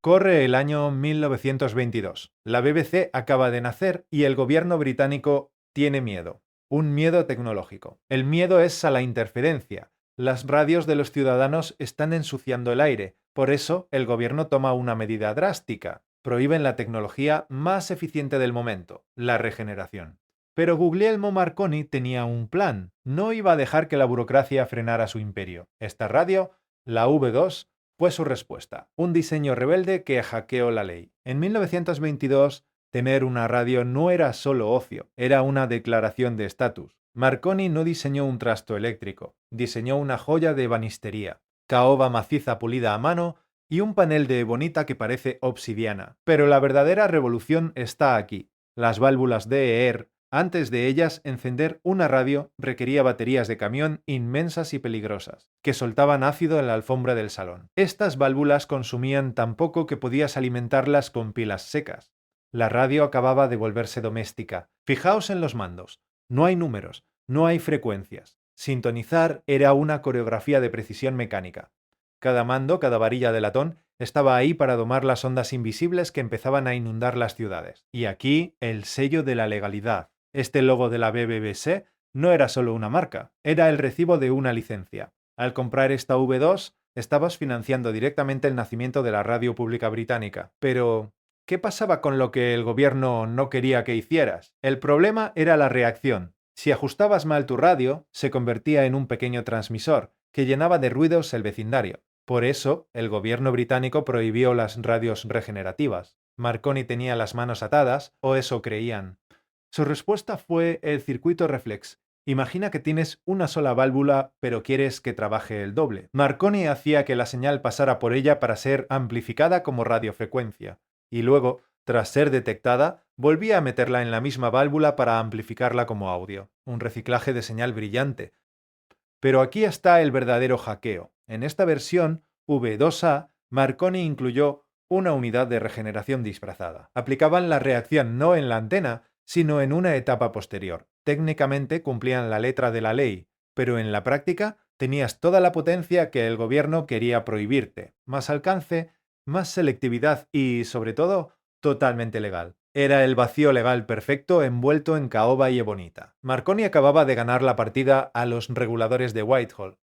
Corre el año 1922. La BBC acaba de nacer y el gobierno británico tiene miedo. Un miedo tecnológico. El miedo es a la interferencia. Las radios de los ciudadanos están ensuciando el aire. Por eso, el gobierno toma una medida drástica. Prohíben la tecnología más eficiente del momento, la regeneración. Pero Guglielmo Marconi tenía un plan. No iba a dejar que la burocracia frenara su imperio. Esta radio, la V2, fue su respuesta, un diseño rebelde que hackeó la ley. En 1922, tener una radio no era solo ocio, era una declaración de estatus. Marconi no diseñó un trasto eléctrico, diseñó una joya de ebanistería, caoba maciza pulida a mano y un panel de ebonita que parece obsidiana. Pero la verdadera revolución está aquí. Las válvulas DER. Antes de ellas, encender una radio requería baterías de camión inmensas y peligrosas, que soltaban ácido en la alfombra del salón. Estas válvulas consumían tan poco que podías alimentarlas con pilas secas. La radio acababa de volverse doméstica. Fijaos en los mandos. No hay números, no hay frecuencias. Sintonizar era una coreografía de precisión mecánica. Cada mando, cada varilla de latón, estaba ahí para domar las ondas invisibles que empezaban a inundar las ciudades. Y aquí el sello de la legalidad. Este logo de la BBC no era solo una marca, era el recibo de una licencia. Al comprar esta V2, estabas financiando directamente el nacimiento de la radio pública británica. Pero, ¿qué pasaba con lo que el gobierno no quería que hicieras? El problema era la reacción. Si ajustabas mal tu radio, se convertía en un pequeño transmisor, que llenaba de ruidos el vecindario. Por eso, el gobierno británico prohibió las radios regenerativas. Marconi tenía las manos atadas, o eso creían. Su respuesta fue el circuito reflex. Imagina que tienes una sola válvula, pero quieres que trabaje el doble. Marconi hacía que la señal pasara por ella para ser amplificada como radiofrecuencia, y luego, tras ser detectada, volvía a meterla en la misma válvula para amplificarla como audio. Un reciclaje de señal brillante. Pero aquí está el verdadero hackeo. En esta versión, V2A, Marconi incluyó una unidad de regeneración disfrazada. Aplicaban la reacción no en la antena, sino en una etapa posterior. Técnicamente cumplían la letra de la ley, pero en la práctica tenías toda la potencia que el gobierno quería prohibirte. Más alcance, más selectividad y, sobre todo, totalmente legal. Era el vacío legal perfecto envuelto en caoba y ebonita. Marconi acababa de ganar la partida a los reguladores de Whitehall.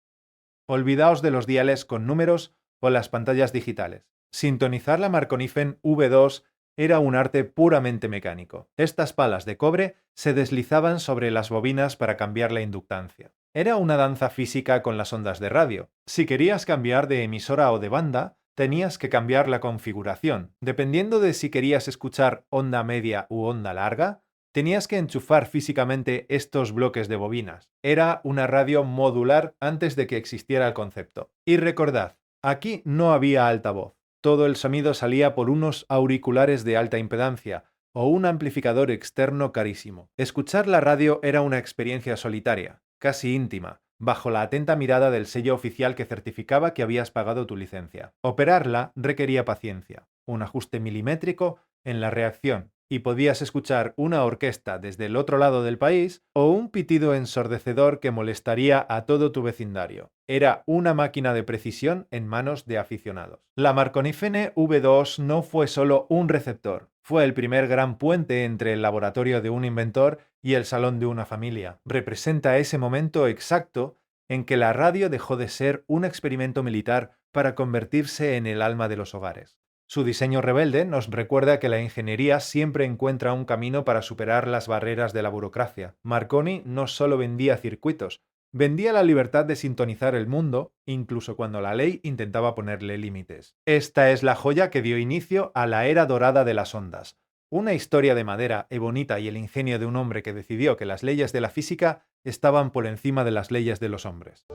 Olvidaos de los diales con números o las pantallas digitales. Sintonizar la Marconifen V2 era un arte puramente mecánico. Estas palas de cobre se deslizaban sobre las bobinas para cambiar la inductancia. Era una danza física con las ondas de radio. Si querías cambiar de emisora o de banda, tenías que cambiar la configuración. Dependiendo de si querías escuchar onda media u onda larga, tenías que enchufar físicamente estos bloques de bobinas. Era una radio modular antes de que existiera el concepto. Y recordad, aquí no había altavoz. Todo el sonido salía por unos auriculares de alta impedancia o un amplificador externo carísimo. Escuchar la radio era una experiencia solitaria, casi íntima, bajo la atenta mirada del sello oficial que certificaba que habías pagado tu licencia. Operarla requería paciencia, un ajuste milimétrico en la reacción, y podías escuchar una orquesta desde el otro lado del país o un pitido ensordecedor que molestaría a todo tu vecindario. Era una máquina de precisión en manos de aficionados. La Marconifen V2 no fue solo un receptor, fue el primer gran puente entre el laboratorio de un inventor y el salón de una familia. Representa ese momento exacto en que la radio dejó de ser un experimento militar para convertirse en el alma de los hogares. Su diseño rebelde nos recuerda que la ingeniería siempre encuentra un camino para superar las barreras de la burocracia. Marconi no solo vendía circuitos, vendía la libertad de sintonizar el mundo, incluso cuando la ley intentaba ponerle límites. Esta es la joya que dio inicio a la era dorada de las ondas. Una historia de madera, ebonita y el ingenio de un hombre que decidió que las leyes de la física estaban por encima de las leyes de los hombres.